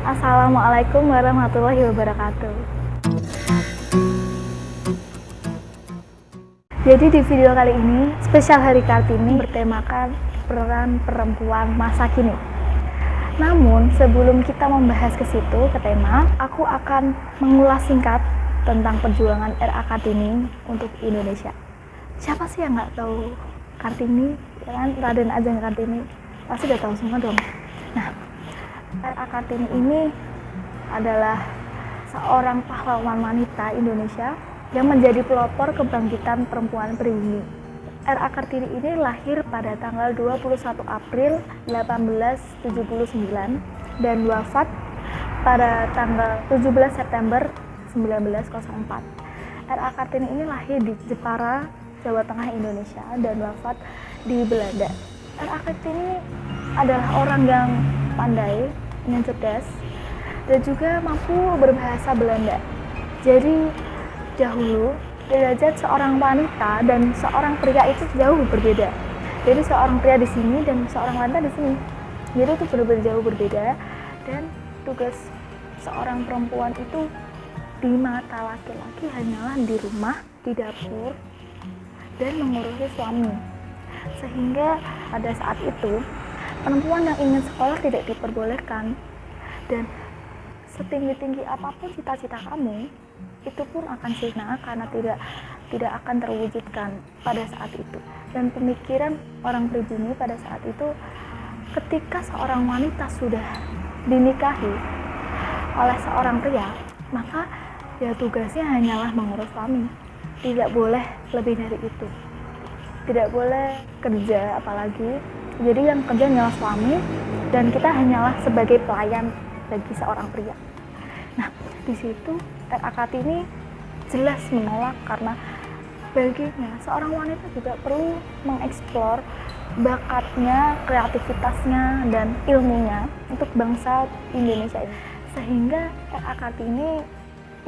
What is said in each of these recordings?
Assalamualaikum warahmatullahi wabarakatuh. Jadi di video kali ini, spesial Hari Kartini bertemakan peran perempuan masa kini. Namun sebelum kita membahas ke situ, ke tema, aku akan mengulas singkat tentang perjuangan R.A. Kartini untuk Indonesia. Siapa sih yang nggak tahu Kartini? Ya kan, Raden Ajeng Kartini pasti udah tahu semua dong. Nah, R.A. Kartini ini adalah seorang pahlawan wanita Indonesia yang menjadi pelopor kebangkitan perempuan pribumi. R.A. Kartini ini lahir pada tanggal 21 April 1879 dan wafat pada tanggal 17 September 1904. R.A. Kartini ini lahir di Jepara, Jawa Tengah, Indonesia dan wafat di Belanda. R.A. Kartini adalah orang yang pandai, yang cerdas, dan juga mampu berbahasa Belanda. Jadi dahulu derajat seorang wanita dan seorang pria itu jauh berbeda. Jadi seorang pria di sini dan seorang wanita di sini. Jadi itu benar-benar jauh berbeda. Dan tugas seorang perempuan itu di mata laki-laki hanyalah di rumah, di dapur, dan mengurusi suami. Sehingga pada saat itu perempuan yang ingin sekolah tidak diperbolehkan, dan setinggi-tinggi apapun cita-cita kamu itu pun akan sirna karena tidak akan terwujudkan pada saat itu. Dan pemikiran orang pribumi pada saat itu, ketika seorang wanita sudah dinikahi oleh seorang pria, maka ya tugasnya hanyalah mengurus suami, tidak boleh lebih dari itu, tidak boleh kerja apalagi. Jadi yang kerja hanyalah suami dan kita hanyalah sebagai pelayan bagi seorang pria. Nah, di situ R.A. Kartini jelas menolak karena baginya seorang wanita juga perlu mengeksplor bakatnya, kreativitasnya, dan ilmunya untuk bangsa Indonesia ini. Sehingga R.A. Kartini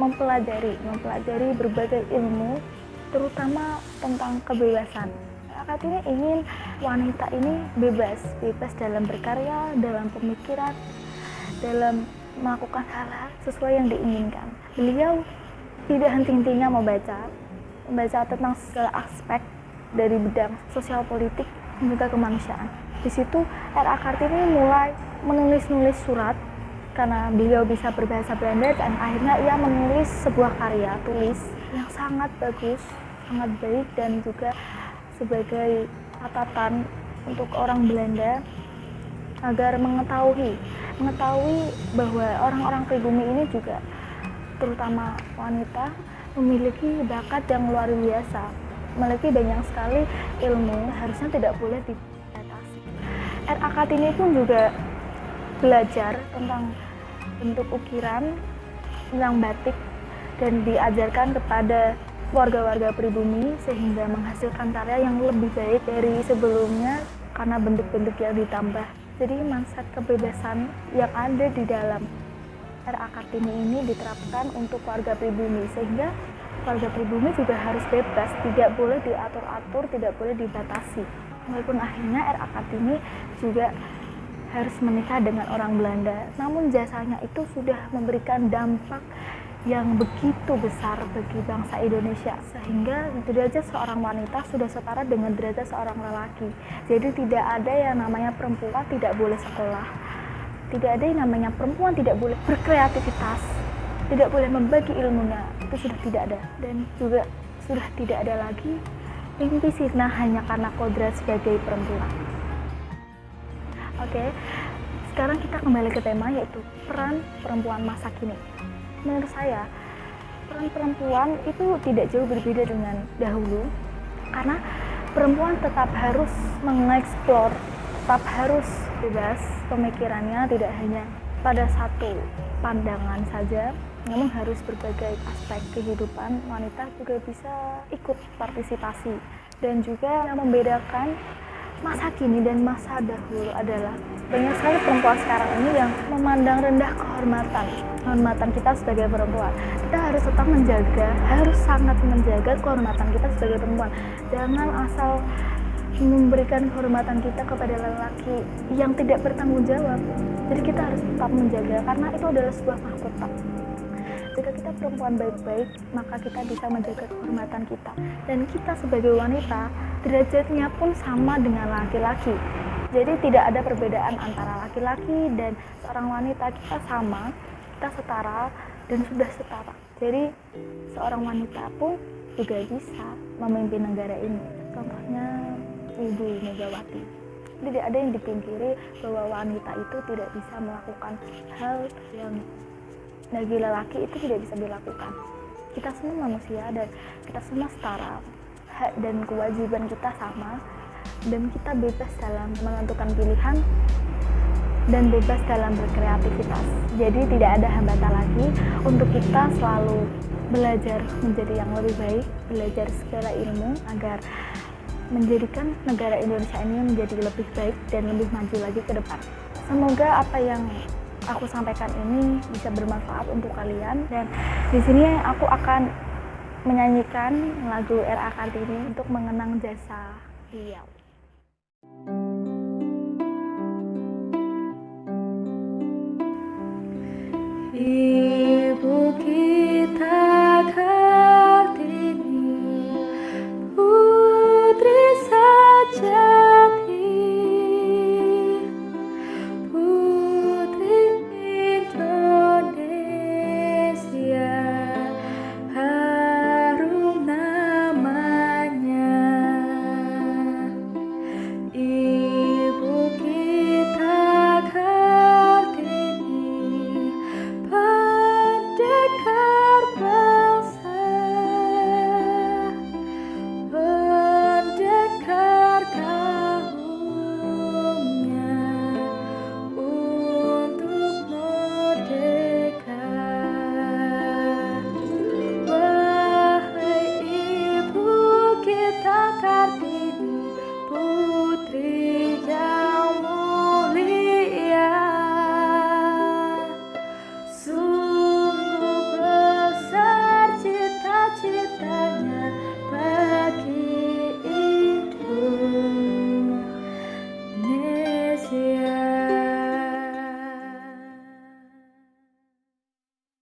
mempelajari berbagai ilmu, terutama tentang kebebasan. R.A. Kartini ingin wanita ini bebas dalam berkarya, dalam pemikiran, dalam melakukan hal-hal sesuai yang diinginkan. Beliau tidak henti-hentinya membaca tentang segala aspek dari bidang sosial politik dan juga kemanusiaan. Di situ R.A. Kartini mulai menulis surat karena beliau bisa berbahasa Belanda, dan akhirnya ia menulis sebuah karya tulis yang sangat bagus, sangat baik, dan juga sebagai catatan untuk orang Belanda agar mengetahui bahwa orang-orang pribumi ini juga, terutama wanita, memiliki bakat yang luar biasa, memiliki banyak sekali ilmu, harusnya tidak boleh dibatasi. R.A. Kartini pun juga belajar tentang bentuk ukiran, tentang batik, dan diajarkan kepada warga-warga pribumi sehingga menghasilkan karya yang lebih baik dari sebelumnya karena bentuk-bentuk yang ditambah. Jadi mindset kebebasan yang ada di dalam R.A. Kartini ini diterapkan untuk warga pribumi, sehingga warga pribumi juga harus bebas, tidak boleh diatur-atur, tidak boleh dibatasi. Walaupun akhirnya R.A. Kartini juga harus menikah dengan orang Belanda, namun jasanya itu sudah memberikan dampak yang begitu besar bagi bangsa Indonesia, sehingga derajat seorang wanita sudah setara dengan derajat seorang lelaki. Jadi tidak ada yang namanya perempuan tidak boleh sekolah, tidak ada yang namanya perempuan tidak boleh berkreativitas, tidak boleh membagi ilmunya, itu sudah tidak ada. Dan juga sudah tidak ada lagi mimpi sirna hanya karena kodrat sebagai perempuan. Oke, sekarang kita kembali ke tema, yaitu peran perempuan masa kini. Menurut saya, peran perempuan itu tidak jauh berbeda dengan dahulu, karena perempuan tetap harus mengeksplor, tetap harus bebas pemikirannya, tidak hanya pada satu pandangan saja, namun harus berbagai aspek kehidupan. Wanita juga bisa ikut partisipasi. Dan juga yang membedakan masa kini dan masa dahulu adalah banyak sekali perempuan sekarang ini yang memandang rendah kehormatan kita sebagai perempuan. Kita harus tetap menjaga, harus sangat menjaga kehormatan kita sebagai perempuan. Jangan asal memberikan kehormatan kita kepada lelaki yang tidak bertanggung jawab. Jadi kita harus tetap menjaga, karena itu adalah sebuah mahkota. Jika kita perempuan baik-baik, maka kita bisa menjaga kehormatan kita. Dan kita sebagai wanita, derajatnya pun sama dengan laki-laki. Jadi tidak ada perbedaan antara laki-laki dan seorang wanita. Kita sama, kita setara, dan sudah setara. Jadi seorang wanita pun juga bisa memimpin negara ini. Contohnya Ibu Megawati. Tidak ada yang dipungkiri bahwa wanita itu tidak bisa melakukan hal yang bagi lelaki itu tidak bisa dilakukan. Kita semua manusia dan kita semua setara. Hak dan kewajiban kita sama, dan kita bebas dalam menentukan pilihan dan bebas dalam berkreativitas. Jadi tidak ada hambatan lagi untuk kita selalu belajar menjadi yang lebih baik, belajar segala ilmu agar menjadikan negara Indonesia ini menjadi lebih baik dan lebih maju lagi ke depan. Semoga apa yang aku sampaikan ini bisa bermanfaat untuk kalian, dan di sini aku akan menyanyikan lagu R.A. Kartini untuk mengenang jasa beliau.